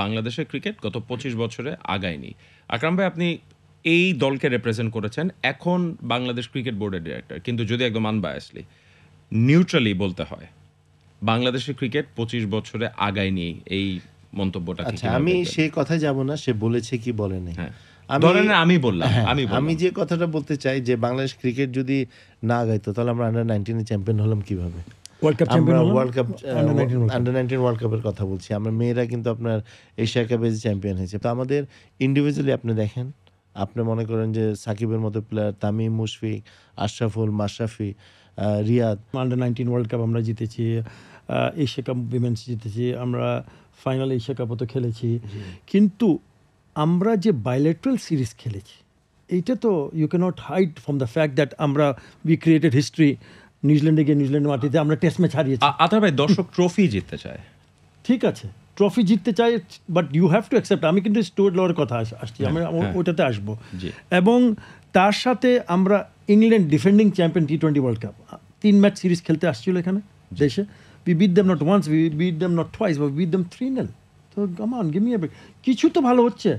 বাংলাদেশের ক্রিকেট গত 25 বছরে আগায়নি। আকরাম ভাই, আপনি এই দলকে রিপ্রেজেন্ট করেছেন, এখন বাংলাদেশ ক্রিকেট বোর্ডের ডিরেক্টর। কিন্তু যদি একদম আনবায়াসলি, নিউট্রালি বলতে হয়, বাংলাদেশের ক্রিকেট 25 বছরে আগায়নি, এই মন্তব্যটাকে আচ্ছা, কিভাবে আমি দেখবেন? সেই কথায় যাব না সে বলেছে কি বলে নাই। হ্যাঁ, আমি ধরেন আমি বললাম, হ্যাঁ, আমি আমি বললাম। যে কথাটা বলতে চাই যে বাংলাদেশ ক্রিকেট যদি না আগাইতো তাহলে আমরা আন্ডার 19 চ্যাম্পিয়ন হলাম কিভাবে? ওয়ার্ল্ড কাপ আমরা চ্যাম্পিয়ন হলাম, world cup under 19 world cup. Under 19 world কাপের কথা বলছি। আমরা মেয়েরা কিন্তু আপনার এশিয়া কাপে চ্যাম্পিয়ন হয়েছে। তো আমাদের ইন্ডিভিজুয়ালি আপনি দেখেন, আপনি মনে করেন যে সাকিবের মতো player, Tamim, Mushfiq, Ashraful, Mashrafe, Riyad, under 19 world cup আমরা জিতেছি, এশিয়া কাপ উইমেন্স জিতেছি, আমরা ফাইনাল এশিয়া কাপও তো খেলেছি। কিন্তু আমরা যে বাইলেটারাল সিরিজ খেলেছি, এইটা তো you can't hide from the fact that আমরা উই ক্রিয়েটেড হিস্ট্রি। নিউজিল্যান্ডে গিয়ে নিউজিল্যান্ডের মাটিতে আমরা টেস্ট ম্যাচ হারিয়েছি। আতার ভাই, দর্শক ট্রফি জিততে চায়। ঠিক আছে, ট্রফি জিততে চাই, but you have to accept. আমি কিন্তু স্টুয়ার্ট লর কথা আসছি, আমরা ওটাতে আসবো। জি। এবং তার সাথে আমরা England defending champion T20 world cup 3 match series খেলতে আসছিল এখানে দেশে। We beat them not once, we beat them not twice, but we beat them 3-0। তো come on, give me a break. কিছু তো ভালো হচ্ছে।